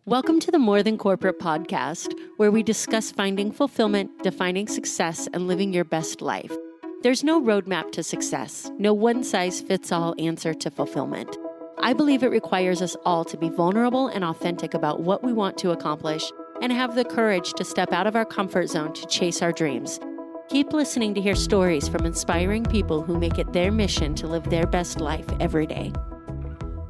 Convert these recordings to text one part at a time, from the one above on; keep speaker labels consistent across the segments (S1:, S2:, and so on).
S1: Welcome to the More Than Corporate podcast, where we discuss finding fulfillment, defining success, and living your best life. There's no roadmap to success, no one-size-fits-all answer to fulfillment. I believe it requires us all to be vulnerable and authentic about what we want to accomplish and have the courage to step out of our comfort zone to chase our dreams. Keep listening to hear stories from inspiring people who make it their mission to live their best life every day.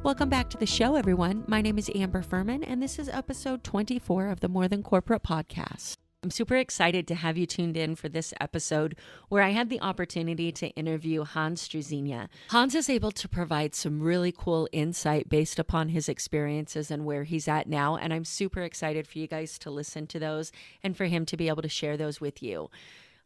S1: Welcome back to the show, everyone. My name is Amber Furman, and this is episode 24 of the More Than Corporate podcast. I'm super excited to have you tuned in for this episode where I had the opportunity to interview Hans Struzyna. Hans is able to provide some really cool insight based upon his experiences and where he's at now, and I'm super excited for you guys to listen to those and for him to be able to share those with you.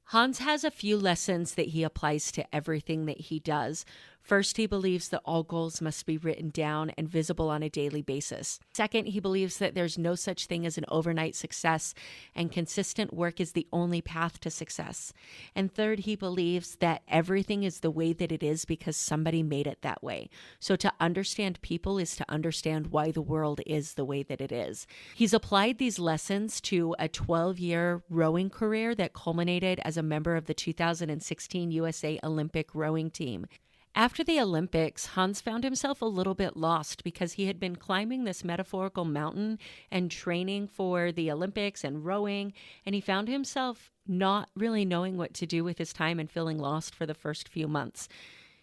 S1: Hans has a few lessons that he applies to everything that he does. First, he believes that all goals must be written down and visible on a daily basis. Second, he believes that there's no such thing as an overnight success, and consistent work is the only path to success. And third, he believes that everything is the way that it is because somebody made it that way. So to understand people is to understand why the world is the way that it is. He's applied these lessons to a 12-year rowing career that culminated as a member of the 2016 USA Olympic rowing team. After the Olympics, Hans found himself a little bit lost because he had been climbing this metaphorical mountain and training for the Olympics and rowing, and he found himself not really knowing what to do with his time and feeling lost for the first few months.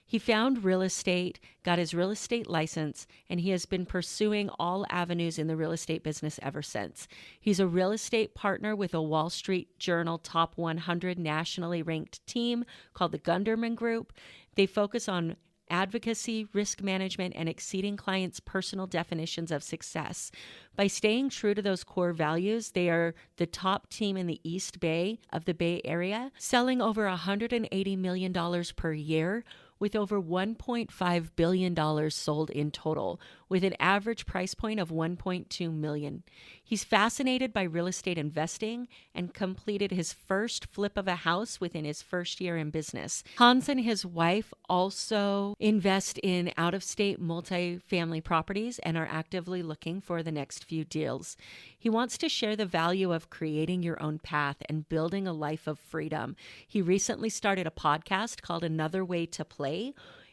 S1: He found real estate, got his real estate license, and he has been pursuing all avenues in the real estate business ever since. He's a real estate partner with a Wall Street Journal top 100 nationally ranked team called the Gunderman Group. They focus on advocacy, risk management, and exceeding clients' personal definitions of success. By staying true to those core values, they are the top team in the East Bay of the Bay Area, selling over $180 million per year, with over $1.5 billion sold in total, with an average price point of $1.2 million. He's fascinated by real estate investing and completed his first flip of a house within his first year in business. Hans and his wife also invest in out-of-state multifamily properties and are actively looking for the next few deals. He wants to share the value of creating your own path and building a life of freedom. He recently started a podcast called Another Way to Play.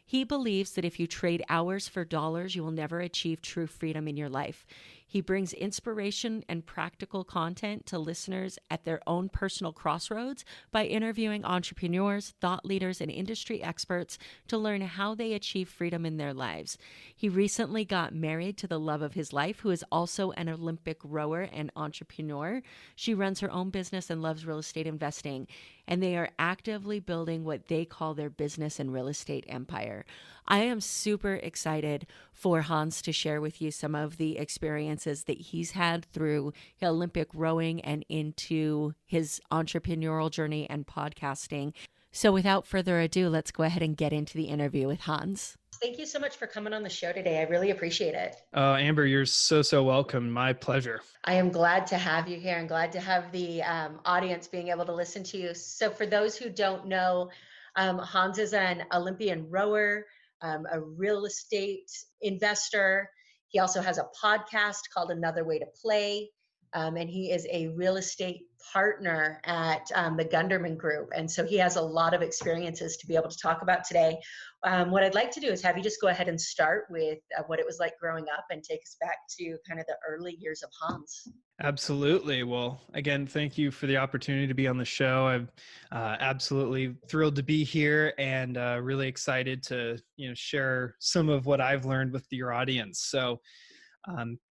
S1: He believes that if you trade hours for dollars, you will never achieve true freedom in your life. He brings inspiration and practical content to listeners at their own personal crossroads by interviewing entrepreneurs, thought leaders, and industry experts to learn how they achieve freedom in their lives. He recently got married to the love of his life, who is also an Olympic rower and entrepreneur. She runs her own business and loves real estate investing, and they are actively building what they call their business and real estate empire. I am super excited for Hans to share with you some of the experiences that he's had through Olympic rowing and into his entrepreneurial journey and podcasting. So without further ado, let's go ahead and get into the interview with Hans. Thank you so much for coming on the show today. I really appreciate it.
S2: Amber, you're so welcome. My pleasure.
S1: I am glad to have you here and glad to have the audience being able to listen to you. So for those who don't know, Hans is an Olympian rower, a real estate investor. He also has a podcast called Another Way to Play. And he is a real estate partner at the Gunderman Group. And so he has a lot of experiences to be able to talk about today. What I'd like to do is have you just go ahead and start with what it was like growing up and take us back to kind of the early years of Hans.
S2: Absolutely. Well, again, thank you for the opportunity to be on the show. I'm absolutely thrilled to be here and really excited to share some of what I've learned with your audience. So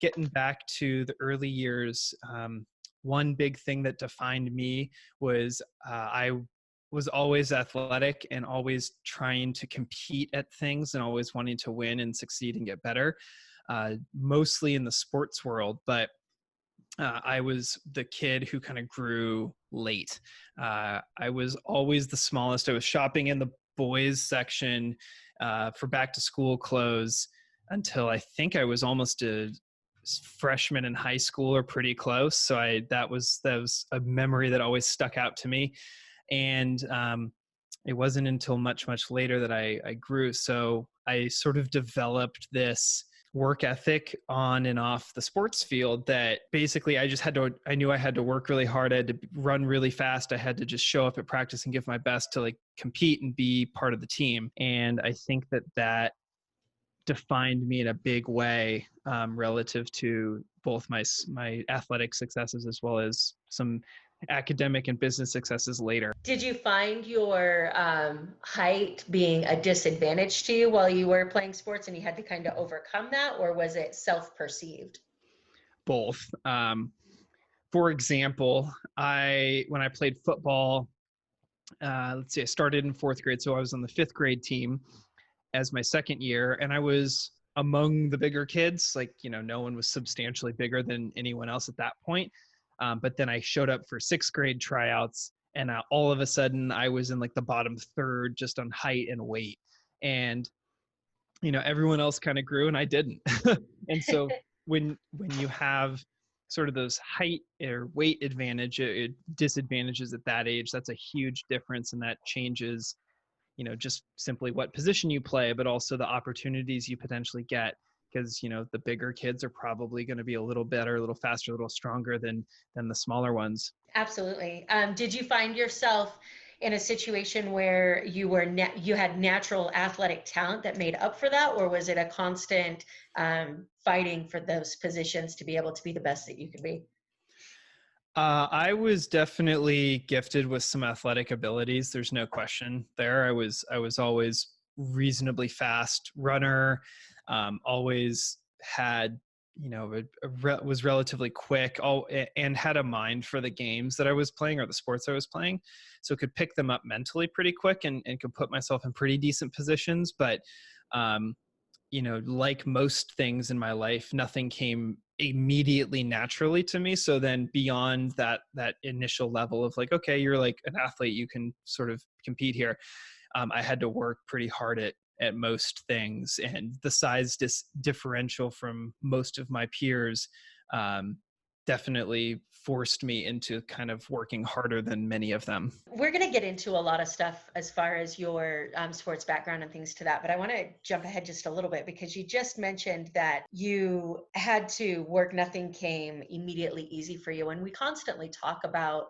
S2: getting back to the early years, one big thing that defined me was I was always athletic and always trying to compete at things and always wanting to win and succeed and get better, mostly in the sports world. But I was the kid who kind of grew late. I was always the smallest. I was shopping in the boys section for back to school clothes until I think I was almost a freshman in high school or pretty close. So that was a memory that always stuck out to me. And it wasn't until much later that I grew. So I sort of developed this work ethic on and off the sports field that basically I knew I had to work really hard. I had to run really fast. I had to just show up at practice and give my best to like compete and be part of the team. And I think that defined me in a big way, relative to both my athletic successes as well as some academic and business successes later.
S1: Did you find your height being a disadvantage to you while you were playing sports and you had to kind of overcome that, or was it self-perceived?
S2: Both. For example, when I played football, let's see, I started in fourth grade, so I was on the fifth grade team as my second year, and I was among the bigger kids. Like, no one was substantially bigger than anyone else at that point. But then I showed up for sixth grade tryouts, and all of a sudden I was in like the bottom third just on height and weight. And, everyone else kind of grew and I didn't. And so when you have sort of those height or weight disadvantages at that age, that's a huge difference. And that changes, just simply what position you play, but also the opportunities you potentially get. Because, the bigger kids are probably going to be a little better, a little faster, a little stronger than the smaller ones.
S1: Absolutely. Did you find yourself in a situation where you had natural athletic talent that made up for that, or was it a constant fighting for those positions to be able to be the best that you could be?
S2: I was definitely gifted with some athletic abilities. There's no question there. I was always reasonably fast runner. Always had, was relatively quick. And had a mind for the games that I was playing or the sports I was playing, so could pick them up mentally pretty quick and could put myself in pretty decent positions. But like most things in my life, nothing came immediately naturally to me. So then beyond that initial level of like, okay, you're like an athlete, you can sort of compete here. I had to work pretty hard at most things, and the size differential from most of my peers definitely forced me into kind of working harder than many of them.
S1: We're going to get into a lot of stuff as far as your sports background and things to that, but I want to jump ahead just a little bit because you just mentioned that you had to work, nothing came immediately easy for you. And we constantly talk about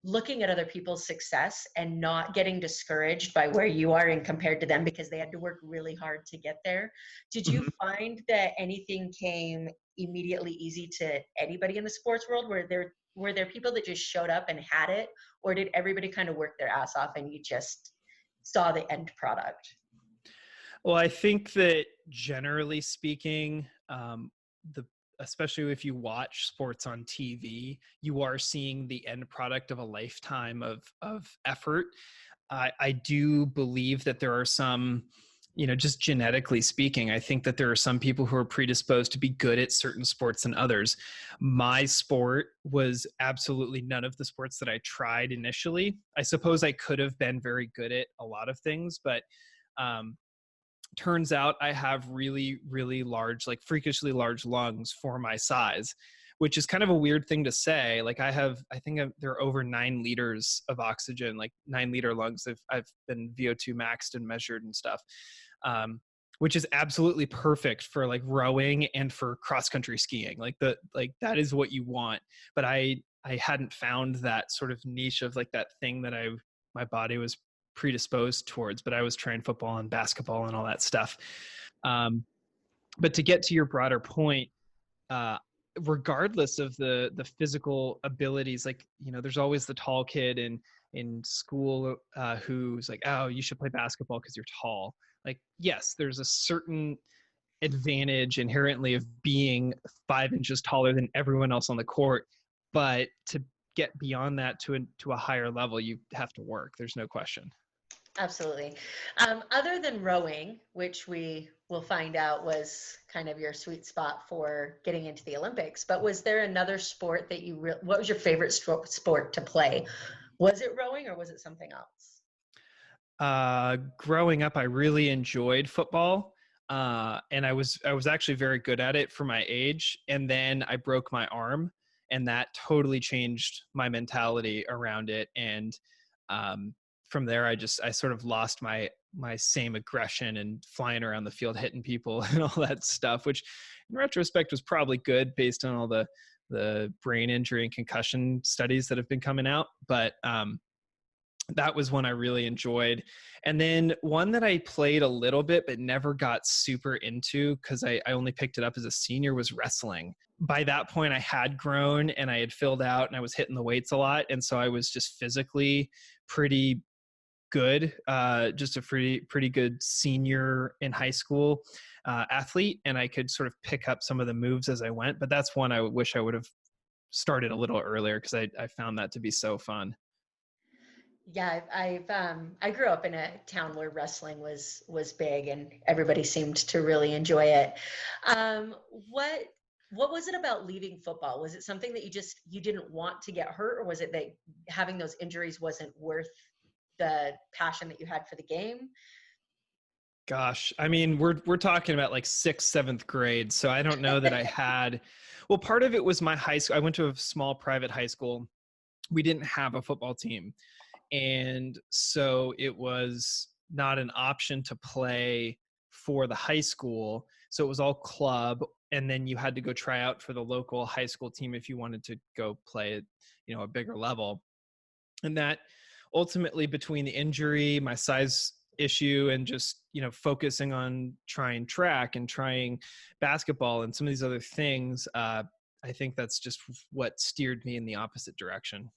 S1: looking at other people's success and not getting discouraged by where you are and compared to them because they had to work really hard to get there. Did you find that anything came immediately easy to anybody in the sports world? Were there people that just showed up and had it, or did everybody kind of work their ass off and you just saw the end product?
S2: Well, I think that generally speaking, especially if you watch sports on TV, you are seeing the end product of a lifetime of effort. I do believe that there are some, just genetically speaking, I think that there are some people who are predisposed to be good at certain sports than others. My sport was absolutely none of the sports that I tried initially. I suppose I could have been very good at a lot of things, but turns out I have really, really large, like freakishly large lungs for my size, which is kind of a weird thing to say. Like I think there are over 9 liters of oxygen, like 9-liter lungs. I've been VO2 maxed and measured and stuff, which is absolutely perfect for like rowing and for cross country skiing. Like that is what you want. But I hadn't found that sort of niche of like that thing that my body was predisposed towards, but I was trying football and basketball and all that stuff. But to get to your broader point, regardless of the physical abilities, like, there's always the tall kid in school who's like, oh, you should play basketball because you're tall. Like, yes, there's a certain advantage inherently of being 5 inches taller than everyone else on the court, but to get beyond that to a higher level, you have to work. There's no question.
S1: Absolutely. Other than rowing, which we will find out was kind of your sweet spot for getting into the Olympics, but was there another sport that what was your favorite sport to play? Was it rowing or was it something else?
S2: Growing up, I really enjoyed football. And I was actually very good at it for my age. And then I broke my arm, and that totally changed my mentality around it. And, from there, I sort of lost my my same aggression and flying around the field hitting people and all that stuff, which in retrospect was probably good based on all the brain injury and concussion studies that have been coming out. But that was one I really enjoyed. And then one that I played a little bit but never got super into because I only picked it up as a senior was wrestling. By that point, I had grown and I had filled out and I was hitting the weights a lot. And so I was just physically pretty good, just a pretty good senior in high school athlete. And I could sort of pick up some of the moves as I went. But that's one I wish I would have started a little earlier because I found that to be so fun.
S3: Yeah, I grew up in a town where wrestling was big, and everybody seemed to really enjoy it. What was it about leaving football? Was it something that you didn't want to get hurt, or was it that having those injuries wasn't worth the passion that you had for the game?
S2: Gosh, I mean, we're talking about like 6th, 7th grade, so I don't know that I had. Well, part of it was my high school. I went to a small private high school. We didn't have a football team. And so it was not an option to play for the high school. So it was all club. And then you had to go try out for the local high school team if you wanted to go play at, a bigger level. And that ultimately, between the injury, my size issue, and just, focusing on trying track and trying basketball and some of these other things, I think that's just what steered me in the opposite direction.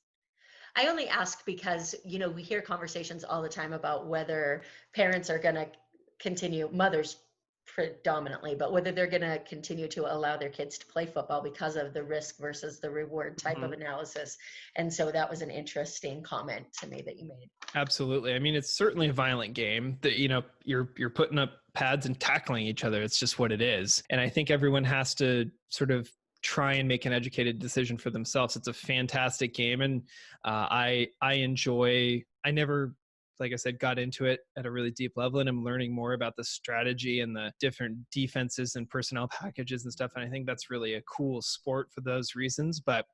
S3: I only ask because, we hear conversations all the time about whether parents are going to continue, mothers predominantly, but whether they're going to continue to allow their kids to play football because of the risk versus the reward type of analysis. And so that was an interesting comment to me that you made.
S2: Absolutely. I mean, it's certainly a violent game that, you're putting up pads and tackling each other. It's just what it is. And I think everyone has to sort of try and make an educated decision for themselves. It's a fantastic game. And I never, like I said, got into it at a really deep level, and I'm learning more about the strategy and the different defenses and personnel packages and stuff. And I think that's really a cool sport for those reasons. But,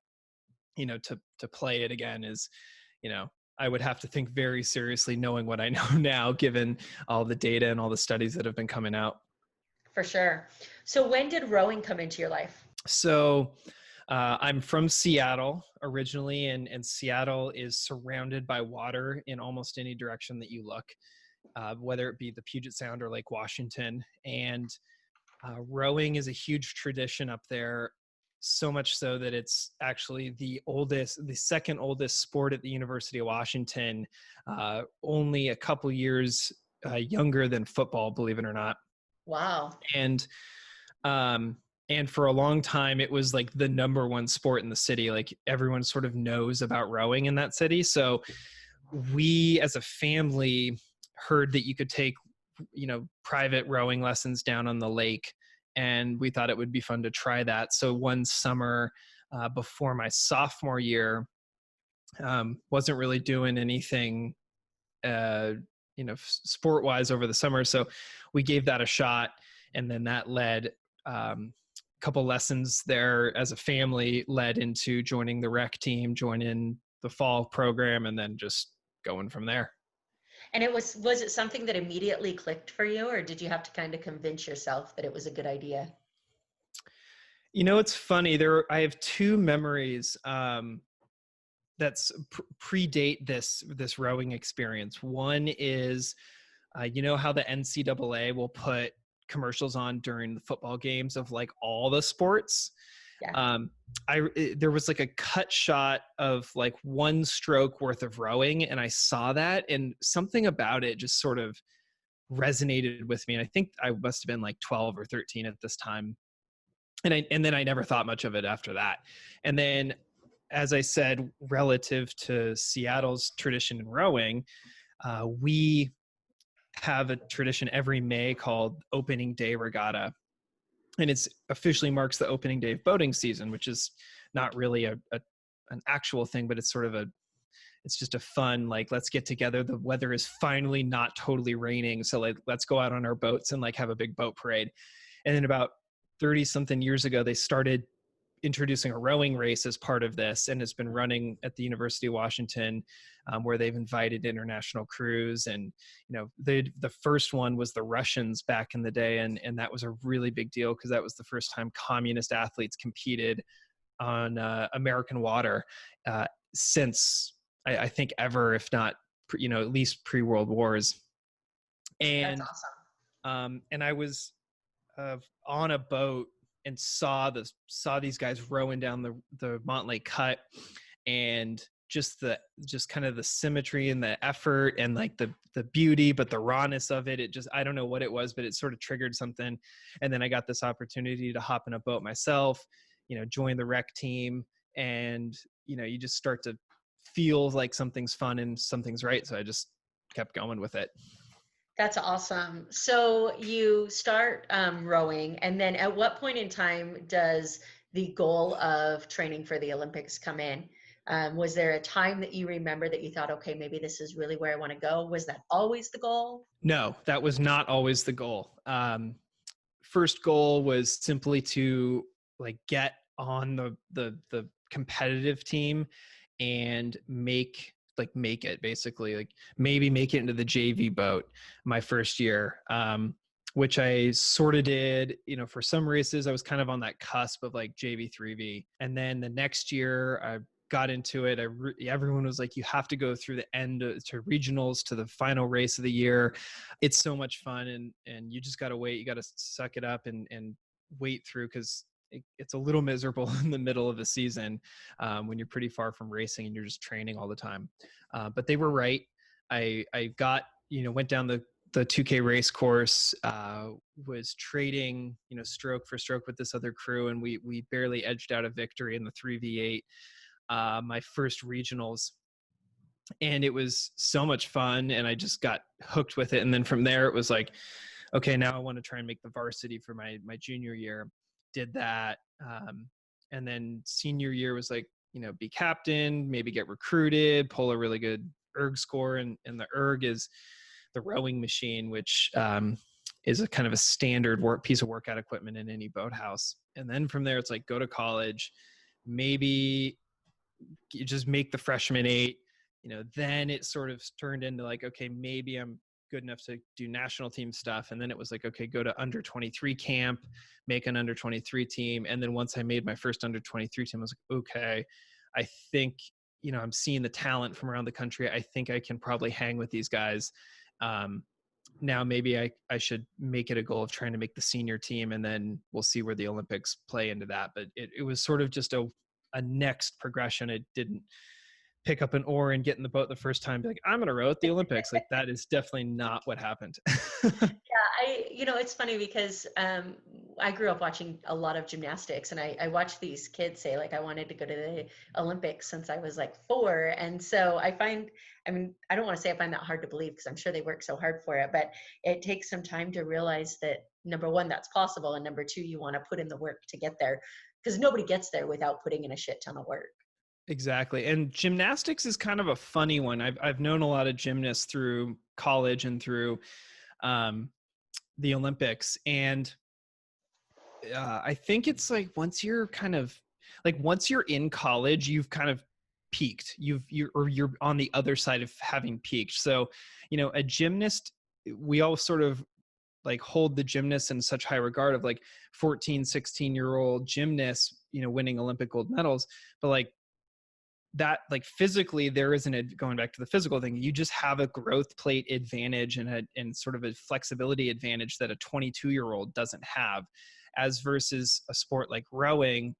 S2: to play it again is, I would have to think very seriously knowing what I know now, given all the data and all the studies that have been coming out.
S3: For sure. So when did rowing come into your life?
S2: So I'm from Seattle originally, and Seattle is surrounded by water in almost any direction that you look, whether it be the Puget Sound or Lake Washington. And rowing is a huge tradition up there, so much so that it's actually the second oldest sport at the University of Washington, only a couple years younger than football, believe it or not.
S3: Wow.
S2: And for a long time, it was like the number one sport in the city. Like everyone sort of knows about rowing in that city. So we as a family heard that you could take, private rowing lessons down on the lake. And we thought it would be fun to try that. So one summer before my sophomore year, wasn't really doing anything, sport wise over the summer. So we gave that a shot. And then that led, couple lessons there as a family led into joining the rec team, joining the fall program, and then just going from there.
S3: And was it something that immediately clicked for you, or did you have to kind of convince yourself that it was a good idea?
S2: It's funny. I have two memories that's predate this rowing experience. One is, how the NCAA will put commercials on during the football games of like all the sports.
S3: Yeah.
S2: There was like a cut shot of like one stroke worth of rowing, and I saw that, and something about it just sort of resonated with me. And I think I must have been like 12 or 13 at this time. And then I never thought much of it after that. And then, as I said, relative to Seattle's tradition in rowing, we have a tradition every May called Opening Day Regatta. And it's officially marks the opening day of boating season, which is not really an actual thing, but it's sort of it's just a fun, like, let's get together. The weather is finally not totally raining. So like, let's go out on our boats and like have a big boat parade. And then about 30 something years ago, they started introducing a rowing race as part of this, and it's been running at the University of Washington, where they've invited international crews. And the first one was the Russians back in the day, and that was a really big deal because that was the first time communist athletes competed on American water since I think ever, if not at least pre-World Wars. And
S3: That's awesome.
S2: And I was on a boat and saw these guys rowing down the Montlake Cut, and just kind of the symmetry and the effort and like the beauty, but the rawness of it. It just, I don't know what it was, but it sort of triggered something. And then I got this opportunity to hop in a boat myself, join the rec team, and you just start to feel like something's fun and something's right. So I just kept going with it.
S3: That's awesome. So you start rowing, and then at what point in time does the goal of training for the Olympics come in? Was there a time that you remember that you thought, okay, maybe this is really where I want to go? Was that always the goal?
S2: No, that was not always the goal. First goal was simply to like get on the competitive team and make it, basically, like maybe make it into the JV boat my first year, which I sort of did. For some races I was kind of on that cusp of like JV 3V, and then the next year I got into it. Everyone was like, you have to go through the end to regionals, to the final race of the year. It's so much fun, and you just got to wait. You got to suck it up and wait through, because it's a little miserable in the middle of the season when you're pretty far from racing and you're just training all the time. But they were right. I got, went down the 2K race course, was trading, stroke for stroke with this other crew, and we barely edged out a victory in the 3v8, my first regionals. And it was so much fun, and I just got hooked with it. And then from there it was like, okay, now I want to try and make the varsity for my junior year. Did that. And then senior year was like, be captain, maybe get recruited, pull a really good erg score. And the erg is the rowing machine, which is a kind of a standard piece of workout equipment in any boathouse. And then from there, it's like, go to college, maybe you just make the freshman 8. Then it sort of turned into like, okay, maybe I'm good enough to do national team stuff. And then it was like, okay, go to under 23 camp, make an under 23 team. And then once I made my first under 23 team, I was like, okay, I think, I'm seeing the talent from around the country. I think I can probably hang with these guys. Now maybe I should make it a goal of trying to make the senior team, and then we'll see where the Olympics play into that. But it was sort of just a next progression. It didn't pick up an oar and get in the boat the first time, be like, I'm going to row at the Olympics. Like, that is definitely not what happened.
S3: Yeah, it's funny because I grew up watching a lot of gymnastics, and I watched these kids say, like, I wanted to go to the Olympics since I was like 4. And so I don't want to say I find that hard to believe, because I'm sure they work so hard for it, but it takes some time to realize that, number one, that's possible. And number two, you want to put in the work to get there, because nobody gets there without putting in a shit ton of work.
S2: Exactly. And gymnastics is kind of a funny one. I've known a lot of gymnasts through college and through the Olympics. And I think it's like, once you're in college, you've kind of peaked. You're on the other side of having peaked. So, a gymnast, we all sort of like hold the gymnasts in such high regard, of like 14, 16-year-old gymnasts, winning Olympic gold medals. But like, that, like, physically there isn't going back to the physical thing. You just have a growth plate advantage and sort of a flexibility advantage that a 22-year-old doesn't have, as versus a sport like rowing,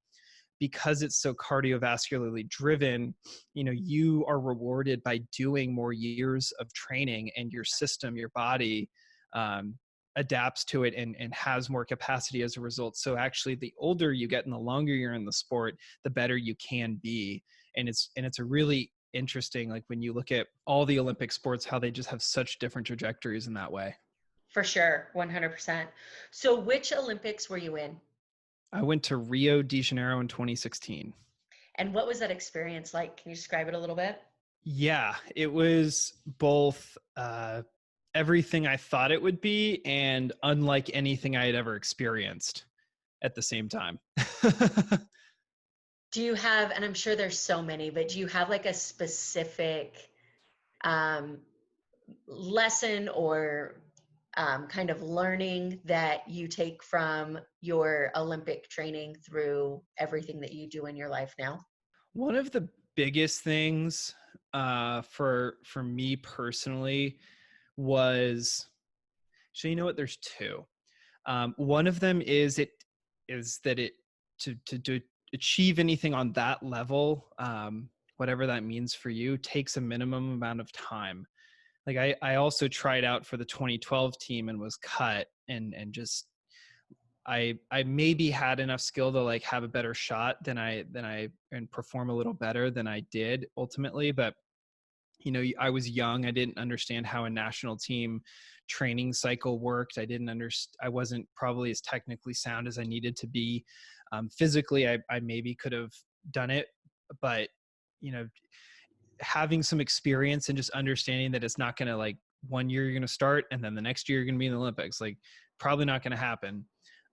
S2: because it's so cardiovascularly driven. You are rewarded by doing more years of training, and your system, your body, adapts to it and has more capacity as a result. So actually, the older you get and the longer you're in the sport, the better you can be. And it's a really interesting, like, when you look at all the Olympic sports, how they just have such different trajectories in that way.
S3: For sure, 100%. So which Olympics were you in?
S2: I went to Rio de Janeiro in 2016.
S3: And what was that experience like? Can you describe it a little bit?
S2: Yeah, it was both everything I thought it would be and unlike anything I had ever experienced at the same time.
S3: Do you have, and I'm sure there's so many, but do you have like a specific um, lesson or kind of learning that you take from your Olympic training through everything that you do in your life now?
S2: One of the biggest things for me personally was, so you know what, there's two. One of them is that it to achieve anything on that level, whatever that means for you, takes a minimum amount of time. Like I also tried out for the 2012 team and was cut, and just I maybe had enough skill to like have a better shot than I and perform a little better than I did ultimately. But I was young. I didn't understand how a national team training cycle worked. I wasn't probably as technically sound as I needed to be. Physically, I maybe could have done it, but you know, having some experience and just understanding that it's not going to, like, one year you're going to start and then the next year you're going to be in the Olympics, like, probably not going to happen.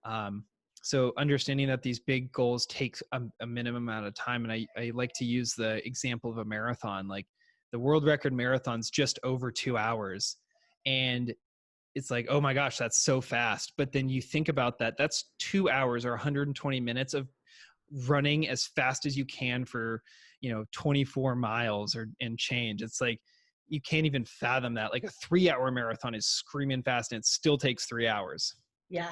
S2: Um, so understanding that these big goals take a minimum amount of time. And I like to use the example of a marathon. Like, the world record marathon's just over 2 hours. And it's like, oh my gosh, that's so fast. But then you think about that, that's 2 hours or 120 minutes of running as fast as you can for 24 miles or and change. It's like, you can't even fathom that. Like, a 3-hour marathon is screaming fast and it still takes 3 hours.
S3: Yeah.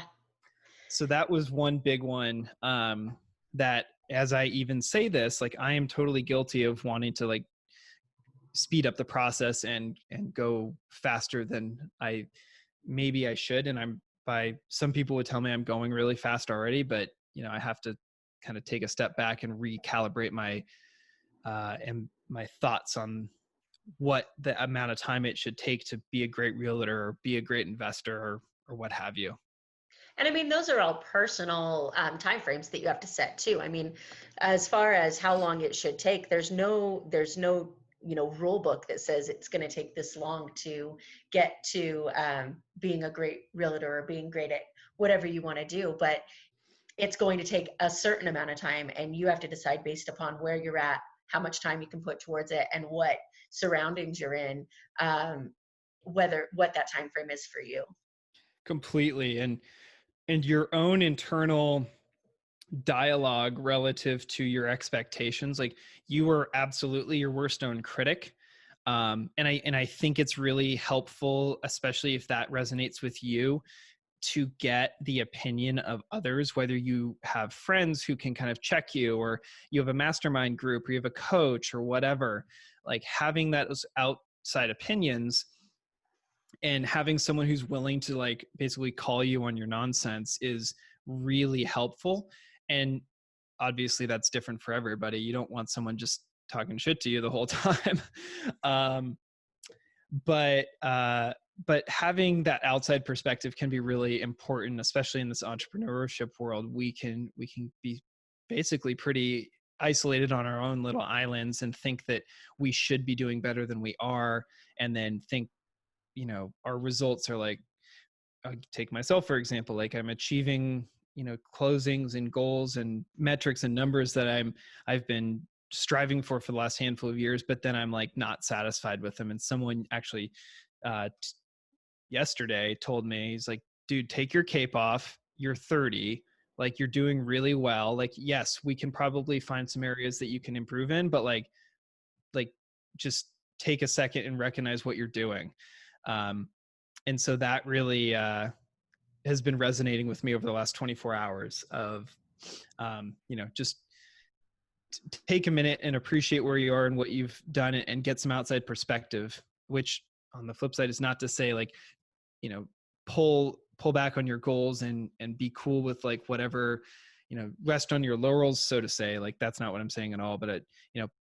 S2: So that was one big one, that, as I even say this, like, I am totally guilty of wanting to, like, speed up the process and go faster than maybe I should. And some people would tell me I'm going really fast already, but I have to kind of take a step back and recalibrate my thoughts on what the amount of time it should take to be a great realtor or be a great investor, or what have you.
S3: And I mean, those are all personal timeframes that you have to set too. I mean, as far as how long it should take, there's no rule book that says it's going to take this long to get to being a great realtor or being great at whatever you want to do. But it's going to take a certain amount of time, and you have to decide based upon where you're at, how much time you can put towards it, and what surroundings you're in, what that time frame is for you.
S2: Completely. And your own internal dialogue relative to your expectations. Like, you are absolutely your worst own critic. And I think it's really helpful, especially if that resonates with you, to get the opinion of others, whether you have friends who can kind of check you, or you have a mastermind group, or you have a coach, or whatever. Like, having those outside opinions and having someone who's willing to, like, basically call you on your nonsense is really helpful. And obviously that's different for everybody. You don't want someone just talking shit to you the whole time. um, but having that outside perspective can be really important, especially in this entrepreneurship world. We can be basically pretty isolated on our own little islands and think that we should be doing better than we are, and then think our results are like, I'll take myself for example, like, I'm achieving closings and goals and metrics and numbers that I've been striving for the last handful of years, but then I'm like not satisfied with them. And someone actually yesterday told me, he's like, dude, take your cape off, you're 30, like, you're doing really well. Like, yes, we can probably find some areas that you can improve in, but like just take a second and recognize what you're doing. And so that really has been resonating with me over the last 24 hours of, just take a minute and appreciate where you are and what you've done, and get some outside perspective, which on the flip side is not to say, like, pull back on your goals and be cool with, like, whatever, rest on your laurels, so to say. Like, that's not what I'm saying at all, but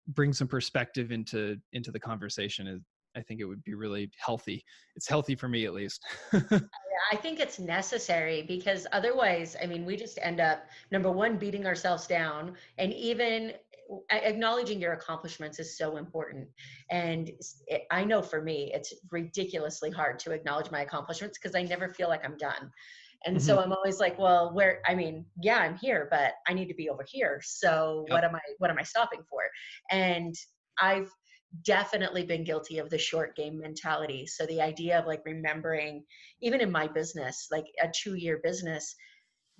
S2: bring some perspective into the conversation. I think it would be really healthy. It's healthy for me, at least.
S3: I think it's necessary, because otherwise, I mean, we just end up, number one, beating ourselves down, and even acknowledging your accomplishments is so important. And I know for me, it's ridiculously hard to acknowledge my accomplishments because I never feel like I'm done. And
S2: Mhm.
S3: so I'm always like, well, I mean, yeah, I'm here, but I need to be over here. So
S2: Yep.
S3: what am I stopping for? And I've definitely been guilty of the short game mentality. So the idea of like remembering, even in my business, like a 2-year business,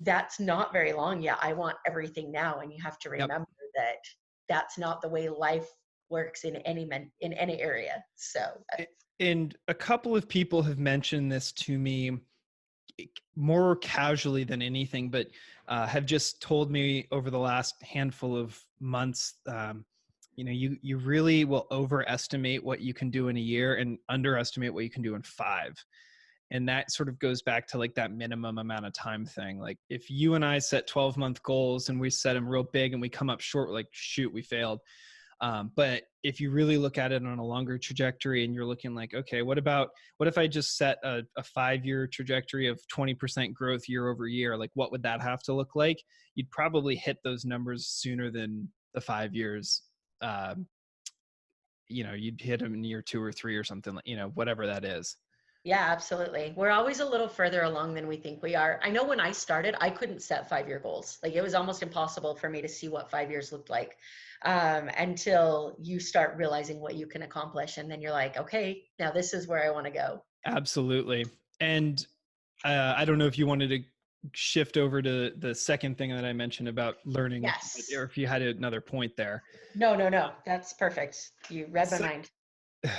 S3: that's not very long. Yeah, I want everything now. And you have to
S2: Yep.
S3: remember that that's not the way life works in in any area. So
S2: And a couple of people have mentioned this to me more casually than anything, but have just told me over the last handful of months, you really will overestimate what you can do in a year and underestimate what you can do in 5. And that sort of goes back to like that minimum amount of time thing. Like if you and I set 12-month goals and we set them real big and we come up short, like shoot, we failed. But if you really look at it on a longer trajectory and you're looking like, okay, what if I just set a 5-year trajectory of 20% growth year over year? Like what would that have to look like? You'd probably hit those numbers sooner than the 5 years. Um, you'd hit them in year 2 or 3 or something, like, whatever that is.
S3: yeah, absolutely. We're always a little further along than we think we are. I know when I started, I couldn't set 5-year goals. Like it was almost impossible for me to see what 5 years looked like until you start realizing what you can accomplish. And then you're like, okay, now this is where I want to go.
S2: Absolutely. And I don't know if you wanted to shift over to the second thing that I mentioned about learning,
S3: Yes.
S2: or if you had another point there.
S3: No, no, no. That's perfect. You read my
S2: So,
S3: mind.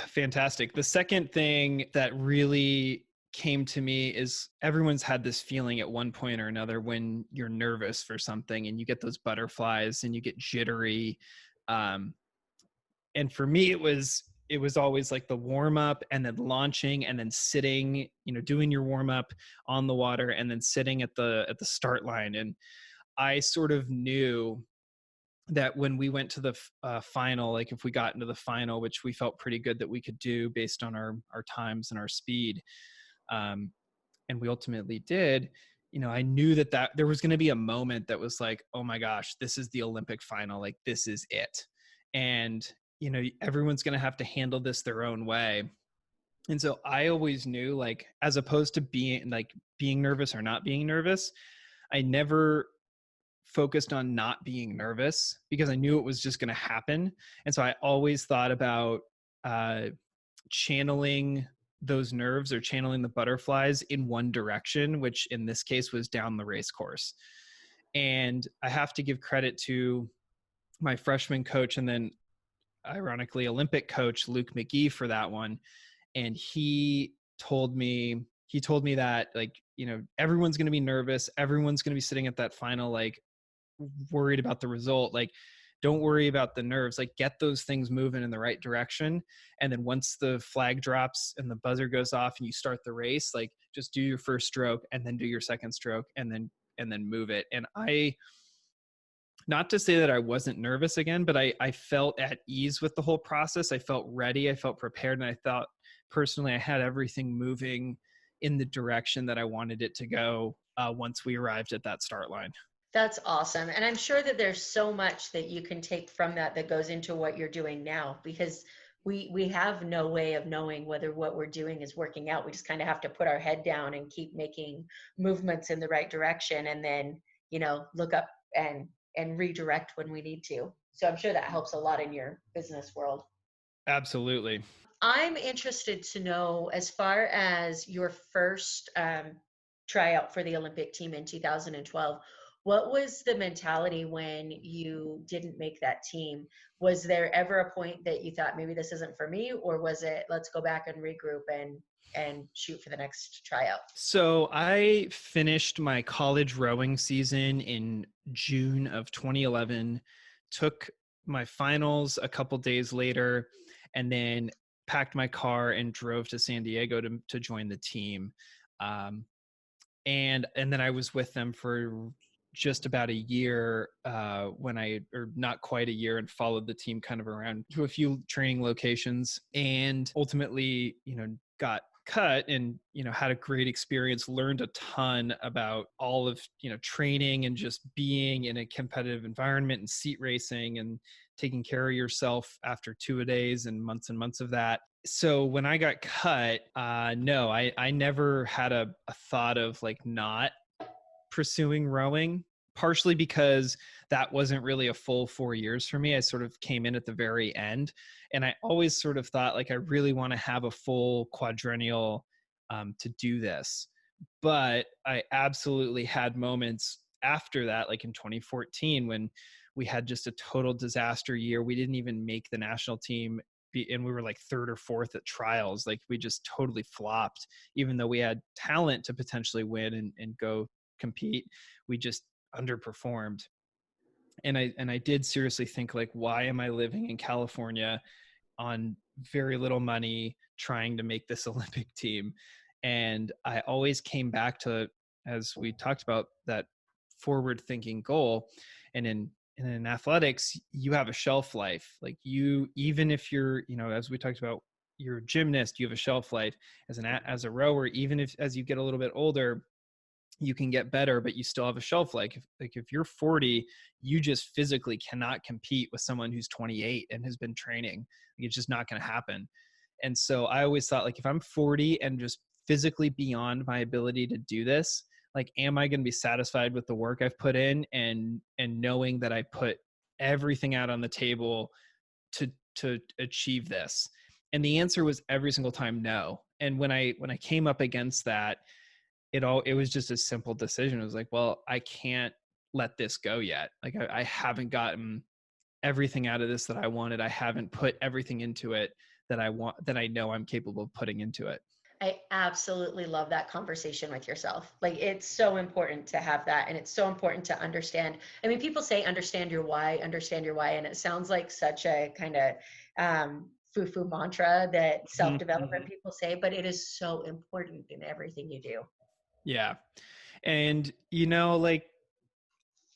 S2: fantastic. The second thing that really came to me is everyone's had this feeling at one point or another when you're nervous for something and you get those butterflies and you get jittery. Um, and for me, it was always like the warm up and then launching and then sitting, doing your warm up on the water and then sitting at the start line. And I sort of knew that when we went to the final, like if we got into the final, which we felt pretty good that we could do based on our times and our speed, um, and we ultimately did. I knew that there was going to be a moment that was like, oh my gosh, this is the Olympic final, like this is it. And everyone's going to have to handle this their own way. And so I always knew, like, as opposed to being nervous or not being nervous, I never focused on not being nervous because I knew it was just going to happen. And so I always thought about uh, channeling those nerves or channeling the butterflies in one direction, which in this case was down the race course. And I have to give credit to my freshman coach and then ironically Olympic coach Luke McGee for that one. And he told me that, like, everyone's going to be nervous, everyone's going to be sitting at that final, like, worried about the result. Like, don't worry about the nerves, like get those things moving in the right direction. And then once the flag drops and the buzzer goes off and you start the race, like just do your first stroke and then do your second stroke and then move it. And not to say that I wasn't nervous again, but I felt at ease with the whole process. I felt ready, I felt prepared, and I thought personally I had everything moving in the direction that I wanted it to go once we arrived at that start line.
S3: That's awesome. And I'm sure that there's so much that you can take from that that goes into what you're doing now, because we have no way of knowing whether what we're doing is working out. We just kind of have to put our head down and keep making movements in the right direction, and then, look up and redirect when we need to. So I'm sure that helps a lot in your business world.
S2: Absolutely.
S3: I'm interested to know, as far as your first tryout for the Olympic team in 2012, what was the mentality when you didn't make that team? Was there ever a point that you thought maybe this isn't for me, or was it let's go back and regroup and shoot for the next tryout?
S2: So I finished my college rowing season in June of 2011, took my finals a couple days later, and then packed my car and drove to San Diego to join the team. Um, and then I was with them for just about a year or not quite a year, and followed the team kind of around to a few training locations, and ultimately, got cut and, had a great experience, learned a ton about all of, training and just being in a competitive environment and seat racing and taking care of yourself after 2-a-days and months of that. So when I got cut, no, I never had a thought of like not pursuing rowing, partially because that wasn't really a full 4 years for me. I sort of came in at the very end, and I always sort of thought like I really want to have a full quadrennial to do this. But I absolutely had moments after that, like in 2014, when we had just a total disaster year. We didn't even make the national team, and we were like third or fourth at trials. Like we just totally flopped, even though we had talent to potentially win and go compete. We just underperformed. And I did seriously think like, why am I living in California on very little money trying to make this Olympic team? And I always came back to, as we talked about, that forward thinking goal. And in athletics, you have a shelf life. Like you, even if you're, as we talked about, you're a gymnast, you have a shelf life. As a rower, even if as you get a little bit older, you can get better, but you still have a shelf life. If you're 40, you just physically cannot compete with someone who's 28 and has been training. Like, it's just not going to happen. And so I always thought, like, if I'm 40 and just physically beyond my ability to do this, like, am I going to be satisfied with the work I've put in, and knowing that I put everything out on the table to achieve this? And the answer was every single time no. And when I came up against that, it was just a simple decision. It was like, well, I can't let this go yet. Like I haven't gotten everything out of this that I wanted. I haven't put everything into it that I want, that I know I'm capable of putting into it.
S3: I absolutely love that conversation with yourself. Like it's so important to have that. And it's so important to understand. I mean, people say, understand your why. And it sounds like such a kind of foo-foo mantra that self-development
S2: Mm-hmm.
S3: people say, but it is so important in everything you do.
S2: Yeah. And, like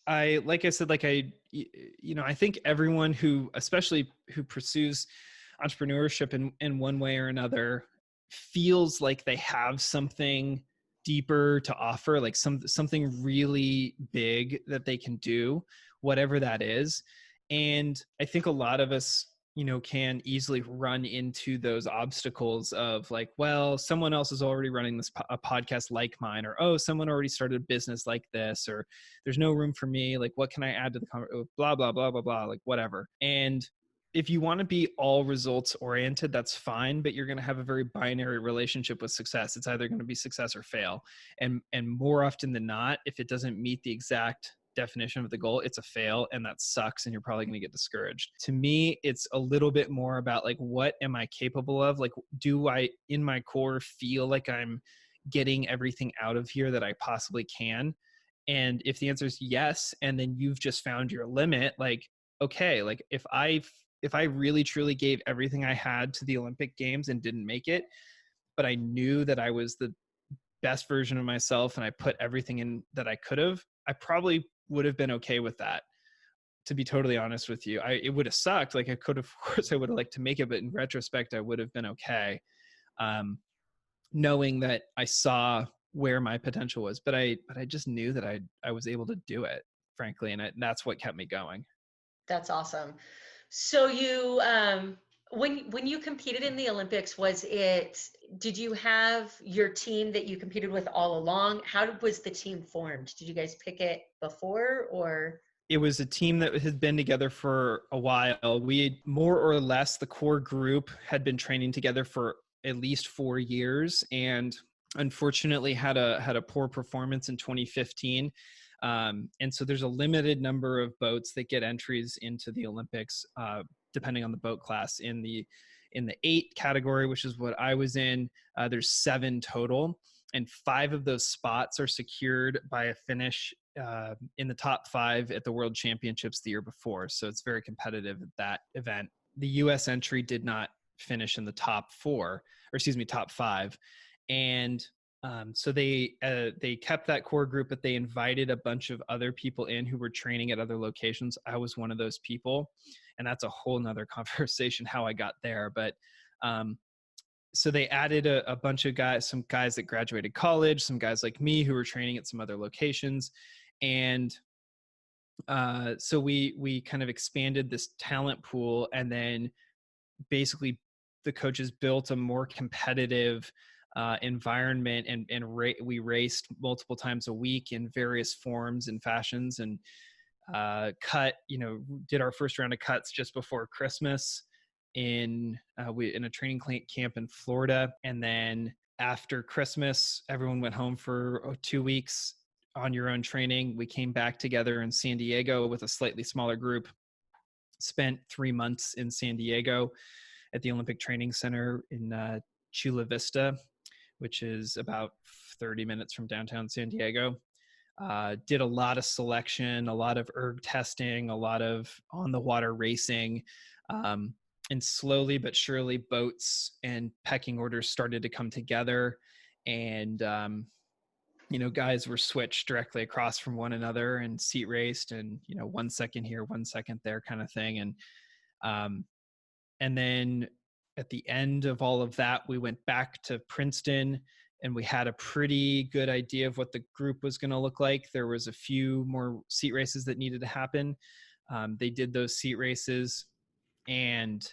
S2: I said, I think everyone who, especially who pursues entrepreneurship in one way or another, feels like they have something deeper to offer, like something really big that they can do, whatever that is. And I think a lot of us, can easily run into those obstacles of like, well, someone else is already running a podcast like mine, or, oh, someone already started a business like this, or there's no room for me. Like, what can I add to the blah, blah, blah, blah, blah, like whatever. And if you want to be all results oriented, that's fine, but you're going to have a very binary relationship with success. It's either going to be success or fail. And more often than not, if it doesn't meet the exact definition of the goal, it's a fail, and that sucks, and you're probably going to get discouraged. To me, it's a little bit more about like, what am I capable of? Like, do I in my core feel like I'm getting everything out of here that I possibly can? And if the answer is yes, and then you've just found your limit, like, okay, like if I really truly gave everything I had to the Olympic Games and didn't make it, but I knew that I was the best version of myself and I put everything in that I could have, I probably would have been okay with that. To be totally honest with you, it would have sucked. Like I could have, of course I would have liked to make it, but in retrospect, I would have been okay. Knowing that I saw where my potential was, but I just knew that I was able to do it, frankly. And that's what kept me going.
S3: That's awesome. So you, when you competed in the Olympics, did you have your team that you competed with all along? Was the team formed? Did you guys pick it before, or?
S2: It was a team that had been together for a while. We had, more or less, the core group had been training together for at least 4 years, and unfortunately had a poor performance in 2015. And so there's a limited number of boats that get entries into the Olympics, depending on the boat class. In the 8 category, which is what I was in, there's 7 total, and 5 of those spots are secured by a finish in the top 5 at the World Championships the year before. So it's very competitive at that event. The U.S. entry did not finish in the top 4, or excuse me, top 5, and so they kept that core group, but they invited a bunch of other people in who were training at other locations. I was one of those people, and that's a whole nother conversation how I got there. But so they added a bunch of guys, some guys that graduated college, some guys like me who were training at some other locations. And so we kind of expanded this talent pool, and then basically the coaches built a more competitive environment, and we raced multiple times a week in various forms and fashions, and did our first round of cuts just before Christmas in a training camp in Florida. And then after Christmas, everyone went home for 2 weeks on your own training. We came back together in San Diego with a slightly smaller group, spent 3 months in San Diego at the Olympic Training Center in Chula Vista, which is about 30 minutes from downtown San Diego. Did a lot of selection, a lot of erg testing, a lot of on the water racing. And slowly but surely boats and pecking orders started to come together, and guys were switched directly across from one another and seat raced, and 1 second here, 1 second there kind of thing. And then at the end of all of that, we went back to Princeton, and we had a pretty good idea of what the group was going to look like. There was a few more seat races that needed to happen. They did those seat races, and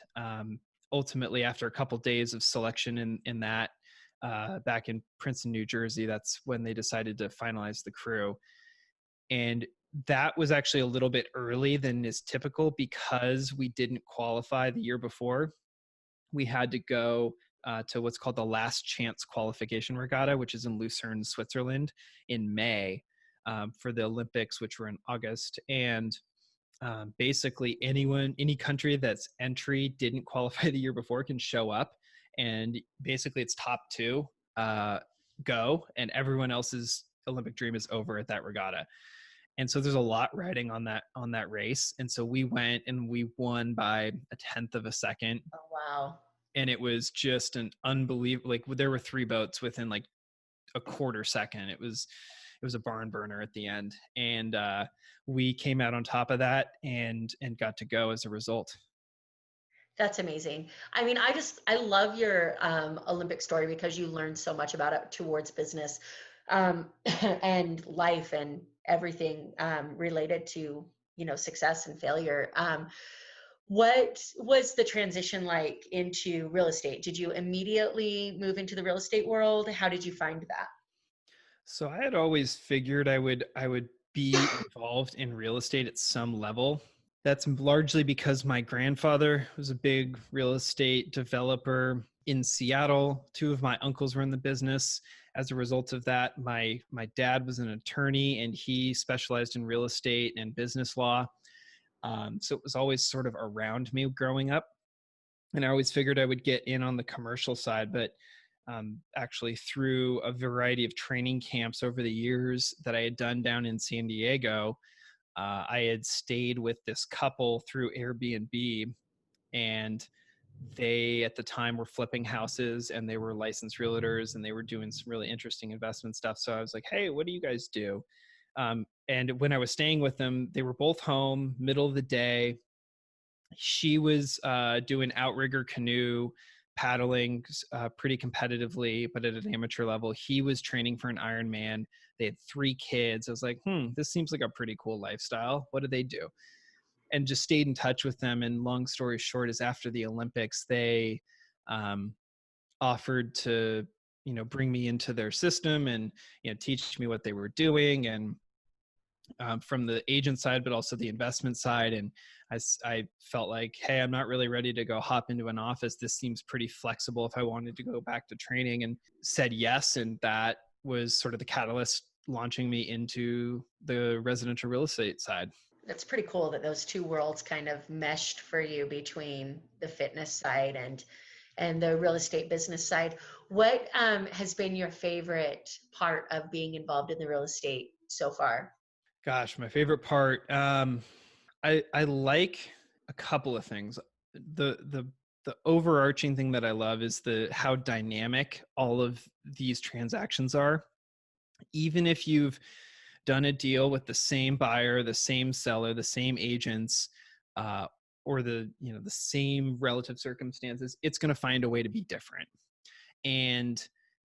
S2: ultimately, after a couple days of selection in that, back in Princeton, New Jersey, that's when they decided to finalize the crew. And that was actually a little bit early than is typical, because we didn't qualify the year before. We had to go to what's called the Last Chance Qualification Regatta, which is in Lucerne, Switzerland, in May for the Olympics, which were in August. And basically any country that's entry didn't qualify the year before can show up, and basically it's top two go, and everyone else's Olympic dream is over at that regatta. And so there's a lot riding on that race. And so we went and we won by 1/10 of a second.
S3: Oh, wow.
S2: And it was just an unbelievable, like there were 3 boats within like a quarter second. It was a barn burner at the end. And we came out on top of that and got to go as a result.
S3: That's amazing. I mean, I love your Olympic story, because you learned so much about it towards business and life and everything related to, success and failure. What was the transition like into real estate? Did you immediately move into the real estate world? How did you find that?
S2: So I had always figured I would be involved in real estate at some level. That's largely because my grandfather was a big real estate developer in Seattle. 2 of my uncles were in the business. As a result of that, my dad was an attorney, and he specialized in real estate and business law. So it was always sort of around me growing up. And I always figured I would get in on the commercial side, but actually through a variety of training camps over the years that I had done down in San Diego, I had stayed with this couple through Airbnb, and they at the time were flipping houses, and they were licensed realtors, and they were doing some really interesting investment stuff. So I was like, hey, what do you guys do? And when I was staying with them, they were both home, middle of the day. She was doing outrigger canoe paddling pretty competitively, but at an amateur level. He was training for an Ironman. They had 3 kids. I was like, this seems like a pretty cool lifestyle. What do they do? And just stayed in touch with them. And long story short is, after the Olympics, they offered to, bring me into their system and, teach me what they were doing. And from the agent side, but also the investment side. And I felt like, hey, I'm not really ready to go hop into an office. This seems pretty flexible if I wanted to go back to training, and said yes. And that was sort of the catalyst launching me into the residential real estate side.
S3: That's pretty cool that those 2 worlds kind of meshed for you, between the fitness side and the real estate business side. What has been your favorite part of being involved in the real estate so far?
S2: Gosh, my favorite part. I like a couple of things. The overarching thing that I love is how dynamic all of these transactions are. Even if you've done a deal with the same buyer, the same seller, the same agents, or the same relative circumstances, it's going to find a way to be different. And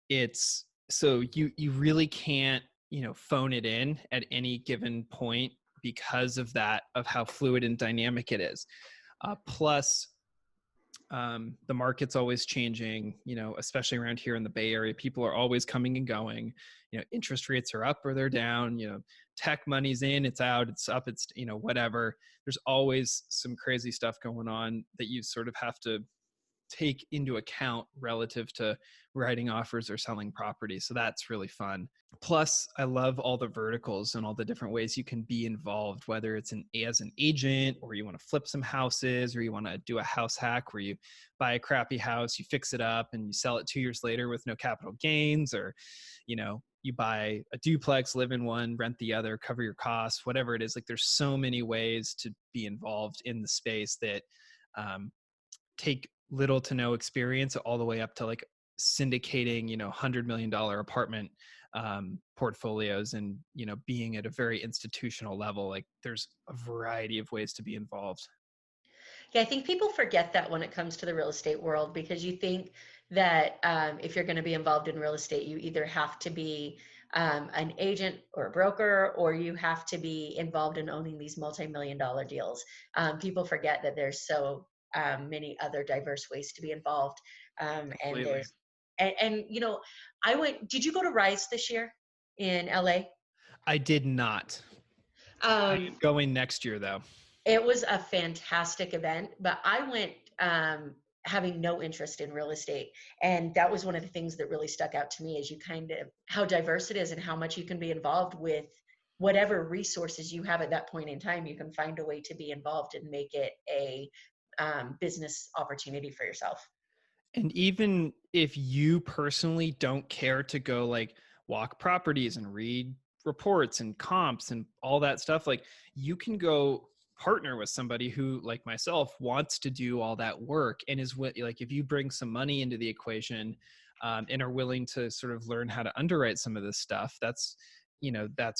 S2: it's so you really can't phone it in at any given point, because of how fluid and dynamic it is. Plus, The market's always changing, especially around here in the Bay Area. People are always coming and going. Interest rates are up or they're down. Tech money's in, it's out, it's up, it's, whatever. There's always some crazy stuff going on that you sort of have to take into account relative to writing offers or selling property. So that's really fun. Plus, I love all the verticals and all the different ways you can be involved, whether it's as an agent, or you want to flip some houses, or you want to do a house hack where you buy a crappy house, you fix it up and you sell it 2 years later with no capital gains, or, you buy a duplex, live in one, rent the other, cover your costs, whatever it is. Like, there's so many ways to be involved in the space that take little to no experience, all the way up to like syndicating, $100 million apartment portfolios, and, being at a very institutional level. Like, there's a variety of ways to be involved.
S3: Yeah, I think people forget that when it comes to the real estate world, because you think that if you're going to be involved in real estate, you either have to be an agent or a broker, or you have to be involved in owning these multi-million-dollar deals. People forget that there's so many other diverse ways to be involved. And
S2: Completely.
S3: there's, did you go to Rise this year in LA?
S2: I did not. I am going next year though.
S3: It was a fantastic event, but I went having no interest in real estate. And that was one of the things that really stuck out to me, is how diverse it is and how much you can be involved with whatever resources you have at that point in time. You can find a way to be involved and make it a business opportunity for yourself.
S2: And even if you personally don't care to go like walk properties and read reports and comps and all that stuff, like, you can go partner with somebody who, like myself, wants to do all that work, and is like, if you bring some money into the equation, and are willing to sort of learn how to underwrite some of this stuff, that's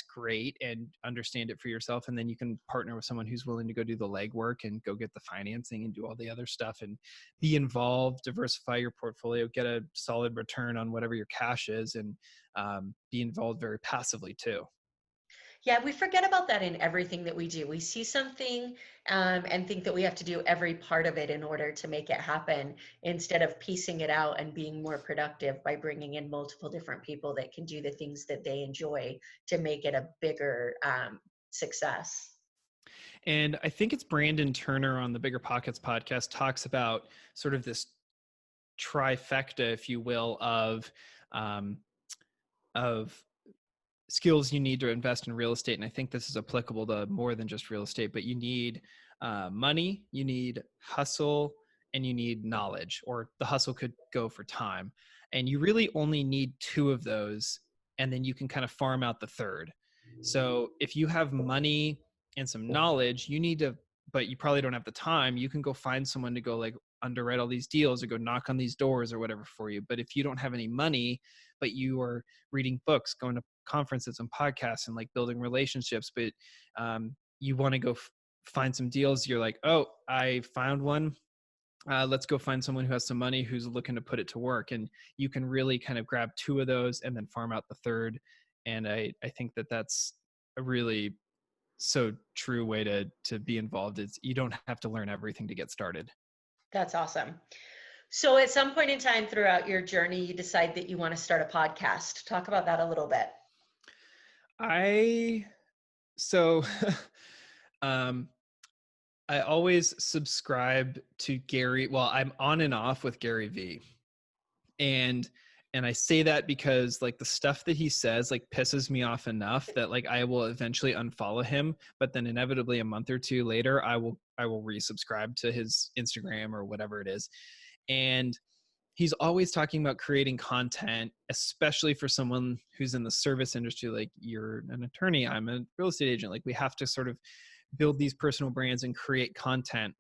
S2: great, and understand it for yourself. And then you can partner with someone who's willing to go do the legwork and go get the financing and do all the other stuff, and be involved, diversify your portfolio, get a solid return on whatever your cash is, and be involved very passively too.
S3: Yeah, we forget about that in everything that we do. We see something and think that we have to do every part of it in order to make it happen, instead of piecing it out and being more productive by bringing in multiple different people that can do the things that they enjoy to make it a bigger success.
S2: And I think it's Brandon Turner on the Bigger Pockets podcast talks about sort of this trifecta, if you will, of skills you need to invest in real estate. And I think this is applicable to more than just real estate, but you need money, you need hustle, and you need knowledge, or the hustle could go for time. And you really only need two of those, and then you can kind of farm out the third. So if you have money and some knowledge, but you probably don't have the time, you can go find someone to go like underwrite all these deals, or go knock on these doors or whatever for you. But if you don't have any money, but you are reading books, going to conferences and podcasts, and like building relationships, but you want to go find some deals, you're like, oh, I found one. Let's go find someone who has some money, who's looking to put it to work. And you can really kind of grab two of those and then farm out the third. And I think that that's a really so true way to be involved. Is you don't have to learn everything to get started.
S3: That's awesome. So at some point in time throughout your journey, you decide that you want to start a podcast. Talk about that a little bit.
S2: I always subscribe to Gary. Well, I'm on and off with Gary V. And I say that because like the stuff that he says like pisses me off enough that like I will eventually unfollow him, but then inevitably a month or two later I will resubscribe to his Instagram or whatever it is. And he's always talking about creating content, especially for someone who's in the service industry. Like, you're an attorney, I'm a real estate agent. Like, we have to sort of build these personal brands and create content,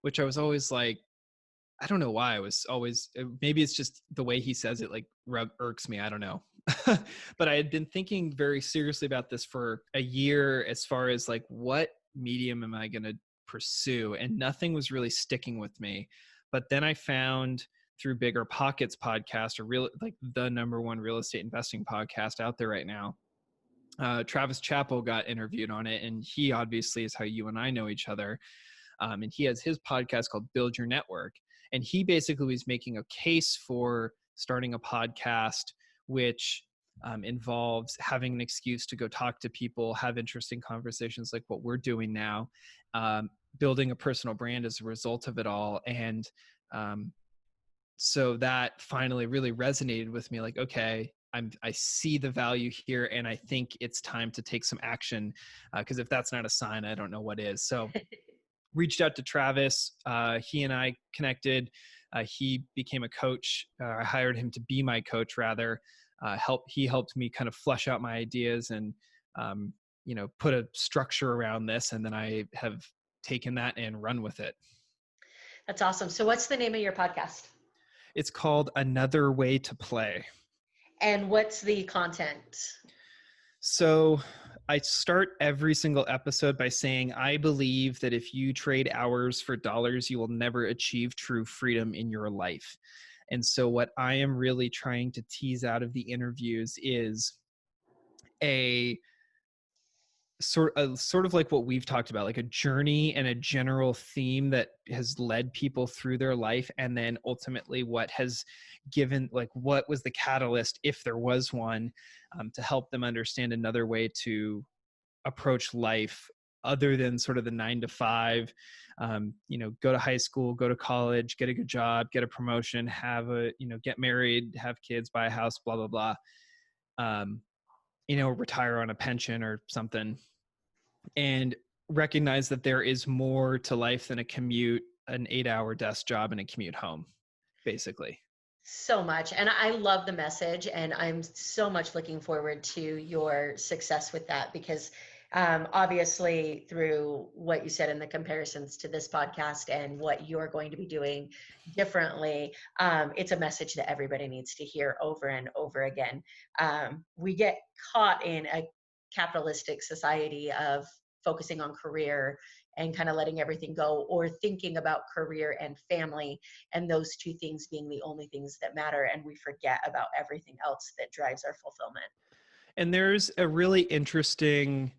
S2: which I was always like, I don't know why. I was always, maybe it's just the way he says it, like irks me. I don't know. But I had been thinking very seriously about this for a year, as far as like, what medium am I going to pursue? And nothing was really sticking with me. But then I found through Bigger Pockets podcast, like the number one real estate investing podcast out there right now. Travis Chappell got interviewed on it, and he obviously is how you and I know each other. And he has his podcast called Build Your Network. And he basically was making a case for starting a podcast, which involves having an excuse to go talk to people, have interesting conversations like what we're doing now, building a personal brand as a result of it all. And so that finally really resonated with me, like, okay, I see the value here, and I think it's time to take some action, because if that's not a sign, I don't know what is. So reached out to Travis. He and I connected. He became a coach. I hired him to be my coach, rather. He helped me kind of flesh out my ideas and, put a structure around this. And then I have taken that and run with it.
S3: That's awesome. So what's the name of your podcast?
S2: It's called Another Way to Play.
S3: And what's the content?
S2: So I start every single episode by saying, I believe that if you trade hours for dollars, you will never achieve true freedom in your life. And so what I am really trying to tease out of the interviews is a sort of like what we've talked about, like a journey and a general theme that has led people through their life. And then ultimately what has given, like, what was the catalyst, if there was one, to help them understand another way to approach life other than sort of the 9 to 5, go to high school, go to college, get a good job, get a promotion, get married, have kids, buy a house, blah, blah, blah. Retire on a pension or something, and recognize that there is more to life than a commute, an 8-hour desk job and a commute home, basically.
S3: So much. And I love the message, and I'm so much looking forward to your success with that, because obviously through what you said in the comparisons to this podcast and what you're going to be doing differently, it's a message that everybody needs to hear over and over again. We get caught in a capitalistic society of focusing on career and kind of letting everything go, or thinking about career and family, and those two things being the only things that matter. And we forget about everything else that drives our fulfillment.
S2: And there's a really interesting,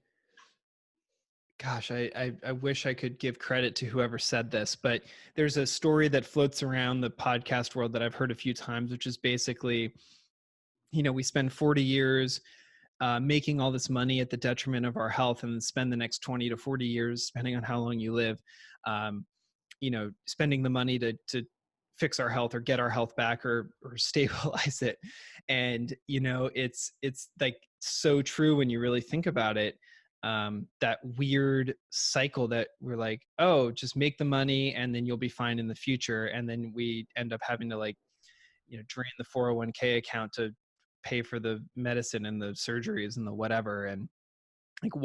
S2: gosh, I wish I could give credit to whoever said this, but there's a story that floats around the podcast world that I've heard a few times, which is basically, we spend 40 years making all this money at the detriment of our health, and then spend the next 20 to 40 years, depending on how long you live, spending the money to fix our health or get our health back or stabilize it. And, it's like so true when you really think about it. That weird cycle that we're like, oh, just make the money and then you'll be fine in the future. And then we end up having to drain the 401k account to pay for the medicine and the surgeries and the whatever. And like,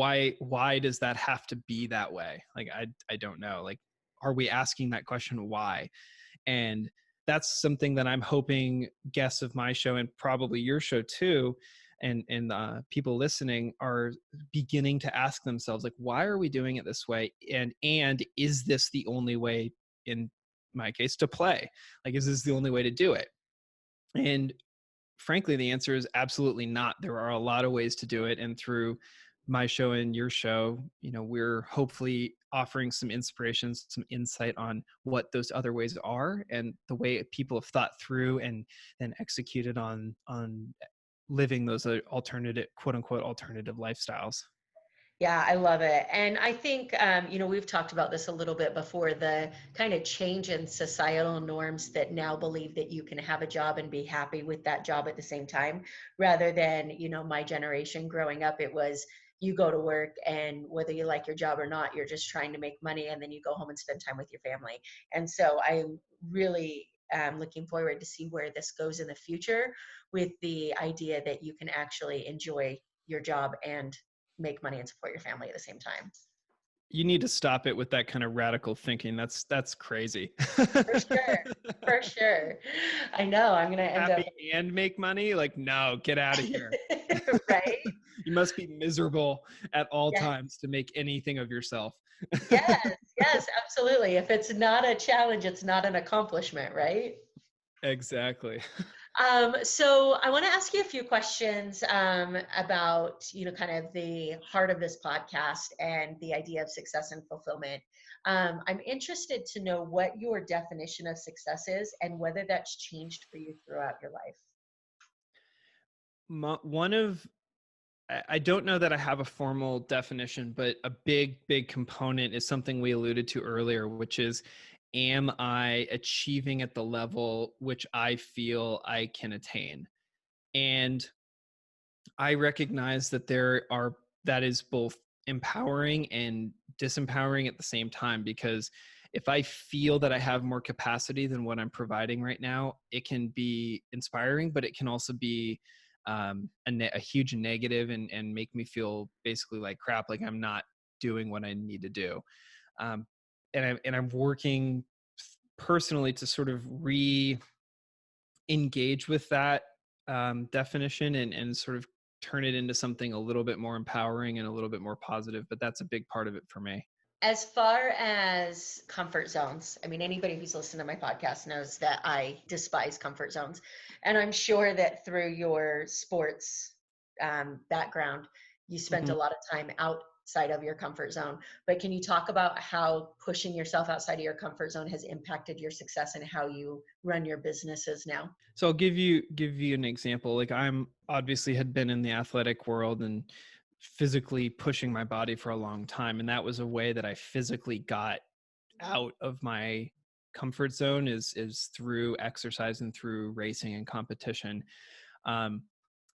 S2: why does that have to be that way? Like, I don't know. Like, are we asking that question? Why? And that's something that I'm hoping guests of my show, and probably your show too, and people listening, are beginning to ask themselves, like, why are we doing it this way? And is this the only way, in my case, to play? Like, is this the only way to do it? And frankly, the answer is absolutely not. There are a lot of ways to do it. And through my show and your show, we're hopefully offering some inspiration, some insight on what those other ways are, and the way people have thought through and then executed on living those alternative, quote unquote, alternative lifestyles.
S3: Yeah, I love it. And I think, we've talked about this a little bit before, the kind of change in societal norms that now believe that you can have a job and be happy with that job at the same time, rather than, my generation growing up, it was, you go to work, and whether you like your job or not, you're just trying to make money, and then you go home and spend time with your family. And so I'm really looking forward to see where this goes in the future, with the idea that you can actually enjoy your job and make money and support your family at the same time.
S2: You need to stop it with that kind of radical thinking. That's crazy.
S3: For sure. For sure. I know. I'm going to end
S2: happy
S3: up
S2: and make money. Like, no, get out of here.
S3: Right?
S2: You must be miserable at all
S3: Yeah.
S2: times to make anything of yourself.
S3: Yes, absolutely. If it's not a challenge, it's not an accomplishment, right?
S2: Exactly.
S3: So I want to ask you a few questions about, kind of the heart of this podcast and the idea of success and fulfillment. I'm interested to know what your definition of success is and whether that's changed for you throughout your life.
S2: One of I don't know that I have a formal definition, but a big component is something we alluded to earlier, which is, am I achieving at the level which I feel I can attain? And I recognize that that is both empowering and disempowering at the same time, because if I feel that I have more capacity than what I'm providing right now, it can be inspiring, but it can also be a huge negative and make me feel basically like crap, like I'm not doing what I need to do. Um, and I'm working personally to sort of engage with that definition and sort of turn it into something a little bit more empowering and a little bit more positive. But that's a big part of it for me.
S3: As far as comfort zones, I mean, anybody who's listened to my podcast knows that I despise comfort zones. And I'm sure that through your sports background, you spent a lot of time outside of your comfort zone. But can you talk about how pushing yourself outside of your comfort zone has impacted your success and how you run your businesses now?
S2: So I'll give you an example. Like, I'm obviously had been in the athletic world and physically pushing my body for a long time, and that was a way that I physically got out of my comfort zone is through exercise and through racing and competition. Um,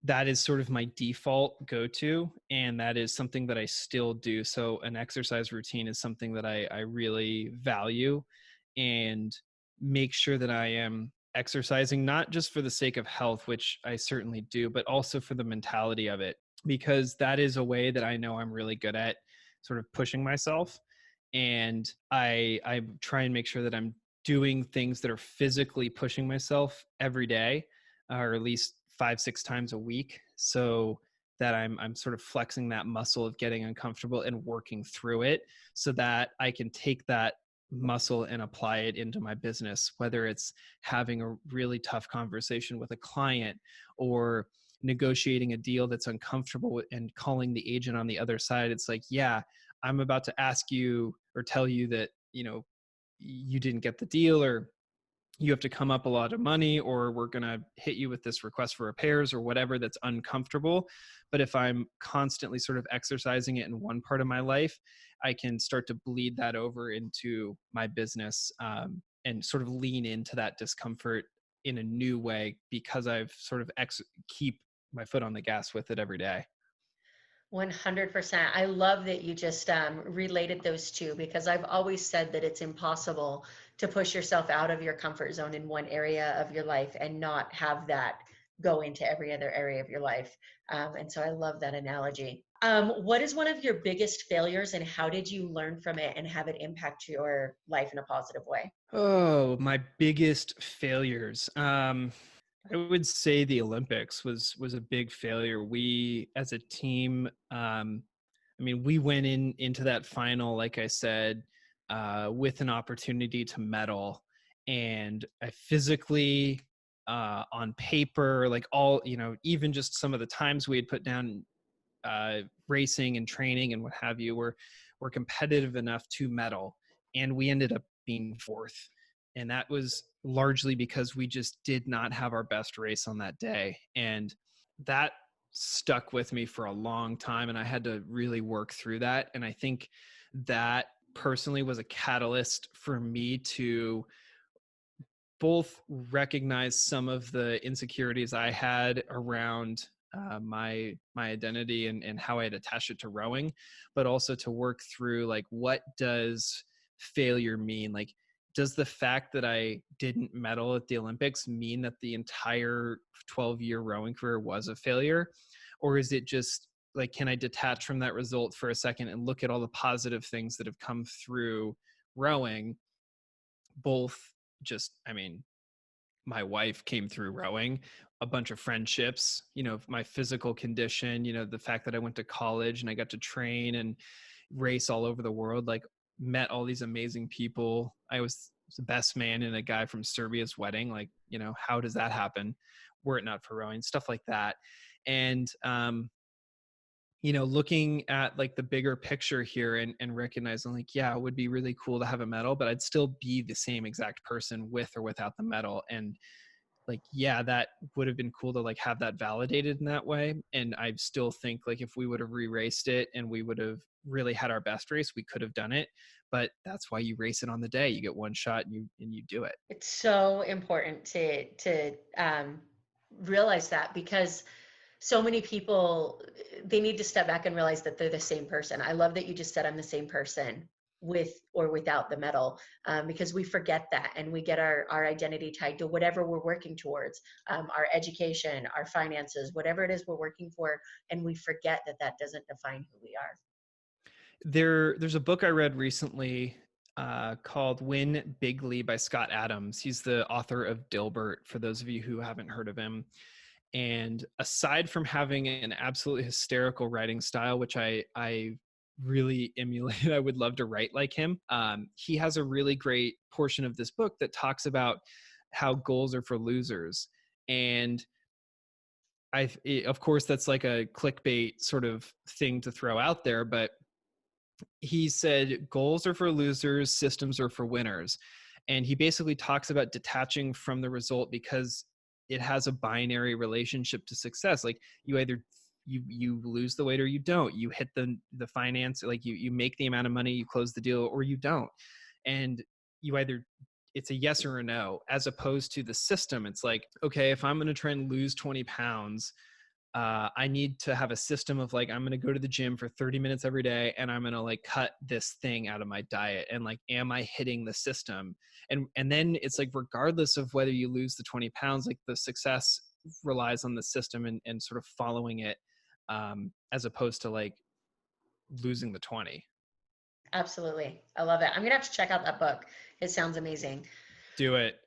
S2: that is sort of my default go-to, and that is something that I still do. So an exercise routine is something that I really value, and make sure that I am exercising, not just for the sake of health, which I certainly do, but also for the mentality of it, because that is a way that I know I'm really good at sort of pushing myself. And I try and make sure that I'm doing things that are physically pushing myself every day, or at least 5-6 times a week, so that I'm sort of flexing that muscle of getting uncomfortable and working through it, so that I can take that muscle and apply it into my business, whether it's having a really tough conversation with a client, or negotiating a deal that's uncomfortable and calling the agent on the other side. It's like, yeah, I'm about to ask you or tell you that, you didn't get the deal, or you have to come up a lot of money, or we're going to hit you with this request for repairs or whatever that's uncomfortable. But if I'm constantly sort of exercising it in one part of my life, I can start to bleed that over into my business, and sort of lean into that discomfort in a new way, because I've sort of keep my foot on the gas with it every day.
S3: 100%. I love that you just related those two, because I've always said that it's impossible to push yourself out of your comfort zone in one area of your life and not have that go into every other area of your life. And so I love that analogy. What is one of your biggest failures, and how did you learn from it and have it impact your life in a positive way?
S2: Oh, my biggest failures. I would say the Olympics was a big failure. We, as a team, I mean, we went into that final, like I said, with an opportunity to medal, and I physically, on paper, like all, even just some of the times we had put down, racing and training and what have you, were competitive enough to medal, and we ended up being fourth. And that was largely because we just did not have our best race on that day. And that stuck with me for a long time, and I had to really work through that. And I think that personally was a catalyst for me to both recognize some of the insecurities I had around my identity and how I had attached it to rowing, but also to work through, like, what does failure mean? Like, does the fact that I didn't medal at the Olympics mean that the entire 12-year rowing career was a failure? Or is it just like, can I detach from that result for a second and look at all the positive things that have come through rowing? Both, just, I mean, my wife came through rowing, a bunch of friendships, my physical condition, the fact that I went to college and I got to train and race all over the world, like, met all these amazing people. I was the best man in a guy from Serbia's wedding. Like, you know, how does that happen? Were it not for rowing, stuff like that. And, you know, looking at like the bigger picture here and recognizing like, yeah, it would be really cool to have a medal, but I'd still be the same exact person with or without the medal. And like, yeah, that would have been cool to like have that validated in that way. And I still think like if we would have re-raced it and we would have really had our best race, we could have done it. But that's why you race it on the day. You get one shot and you do it.
S3: It's so important to realize that, because so many people, they need to step back and realize that they're the same person. I love that you just said I'm the same person with or without the medal, because we forget that and we get our identity tied to whatever we're working towards, our education, our finances, whatever it is we're working for, and we forget that that doesn't define who we are.
S2: There's a book I read recently called Win Bigly by Scott Adams. He's the author of Dilbert, for those of you who haven't heard of him. And aside from having an absolutely hysterical writing style, which I really emulate, I would love to write like him. He has a really great portion of this book that talks about how goals are for losers. And of course, that's like a clickbait sort of thing to throw out there, but he said goals are for losers, systems are for winners. And he basically talks about detaching from the result because it has a binary relationship to success. Like you either you lose the weight or you don't. You hit the finance, like you make the amount of money, you close the deal, or you don't. And you either, it's a yes or a no, as opposed to the system. It's like, okay, if I'm going to try and lose 20 pounds, I need to have a system of like, I'm going to go to the gym for 30 minutes every day and I'm going to like cut this thing out of my diet. And like, am I hitting the system? And then it's like, regardless of whether you lose the 20 pounds, like the success relies on the system and sort of following it, as opposed to like losing the 20.
S3: Absolutely. I love it. I'm going to have to check out that book. It sounds amazing.
S2: Do it.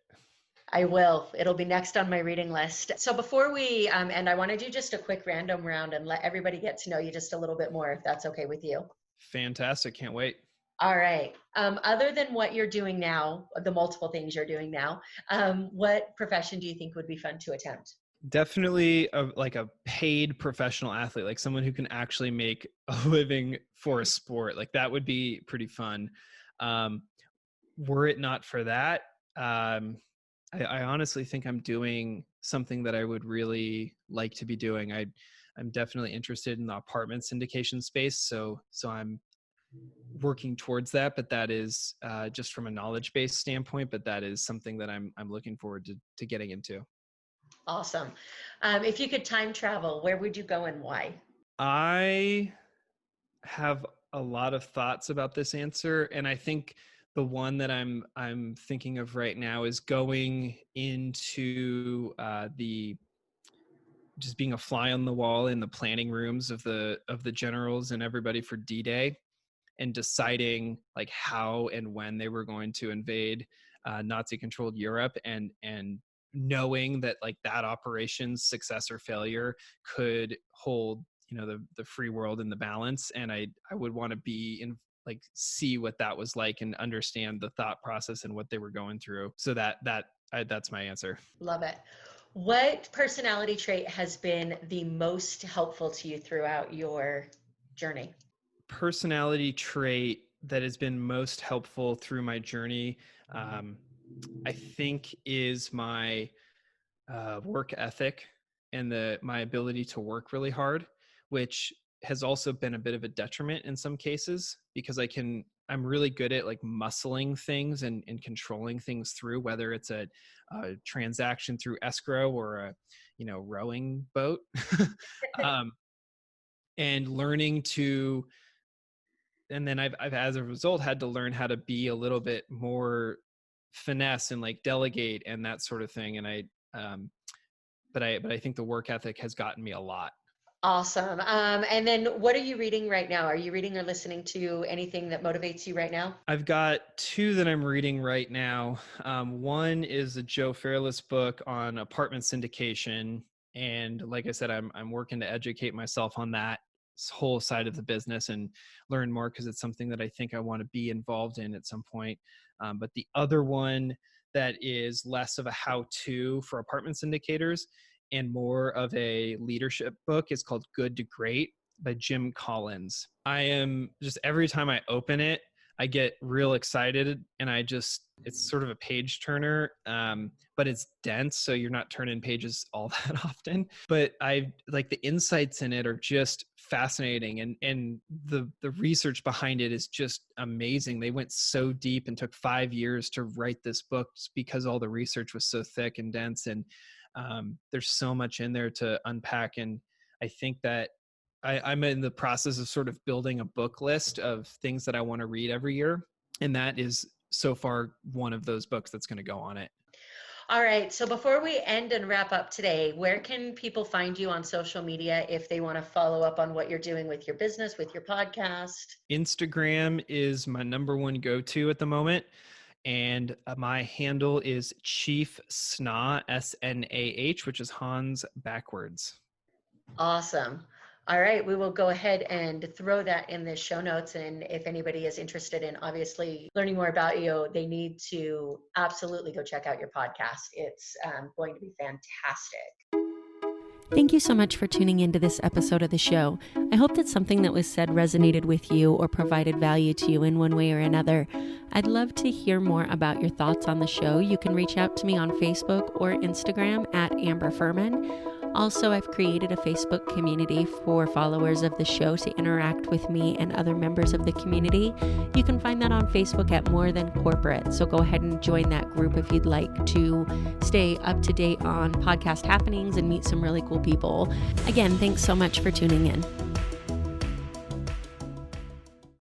S3: I will. It'll be next on my reading list. So before we end, I want to do just a quick random round and let everybody get to know you just a little bit more, if that's okay with you.
S2: Fantastic. Can't wait.
S3: All right. Other than what you're doing now, the multiple things you're doing now, what profession do you think would be fun to attempt?
S2: Definitely like a paid professional athlete, like someone who can actually make a living for a sport. Like that would be pretty fun. Were it not for that, I honestly think I'm doing something that I would really like to be doing. I'm definitely interested in the apartment syndication space. So I'm working towards that, but that is just from a knowledge-based standpoint, but that is something that I'm looking forward to getting into.
S3: Awesome. If you could time travel, where would you go and why?
S2: I have a lot of thoughts about this answer, and I think the one that I'm thinking of right now is going into the just being a fly on the wall in the planning rooms of the generals and everybody for D-Day, and deciding like how and when they were going to invade Nazi-controlled Europe, and knowing that like that operation's success or failure could hold, you know, the free world in the balance. And I would want to be in, like, see what that was like and understand the thought process and what they were going through. So that's my answer.
S3: Love it. What personality trait has been the most helpful to you throughout your journey?
S2: Personality trait that has been most helpful through my journey, I think, is my work ethic and my ability to work really hard, which has also been a bit of a detriment in some cases, because I'm really good at like muscling things and controlling things through, whether it's a transaction through escrow or a, you know, rowing boat. And learning to, and then I've as a result had to learn how to be a little bit more finesse and like delegate and that sort of thing. And but I think the work ethic has gotten me a lot.
S3: Awesome. And then what are you reading right now? Are you reading or listening to anything that motivates you right now?
S2: I've got two that I'm reading right now. One is a Joe Fairless book on apartment syndication. And like I said, I'm working to educate myself on that whole side of the business and learn more, because it's something that I think I want to be involved in at some point. But the other one that is less of a how-to for apartment syndicators and more of a leadership book is called Good to Great by Jim Collins. I am just, every time I open it, I get real excited, and it's sort of a page turner, but it's dense, so you're not turning pages all that often. But the insights in it are just fascinating, and the research behind it is just amazing. They went so deep and took 5 years to write this book just because all the research was so thick and dense, and there's so much in there to unpack. And I think that I'm in the process of sort of building a book list of things that I want to read every year. And that is so far one of those books that's going to go on it.
S3: All right. So before we end and wrap up today, where can people find you on social media if they want to follow up on what you're doing with your business, with your podcast?
S2: Instagram is my number one go-to at the moment. And my handle is Chief Snah, SNAH, which is Hans backwards.
S3: Awesome. All right, we will go ahead and throw that in the show notes. And if anybody is interested in obviously learning more about you, they need to absolutely go check out your podcast. It's going to be fantastic.
S1: Thank you so much for tuning into this episode of the show. I hope that something that was said resonated with you or provided value to you in one way or another. I'd love to hear more about your thoughts on the show. You can reach out to me on Facebook or Instagram at Amber Furman. Also, I've created a Facebook community for followers of the show to interact with me and other members of the community. You can find that on Facebook at More Than Corporate. So go ahead and join that group if you'd like to stay up to date on podcast happenings and meet some really cool people. Again, thanks so much for tuning in.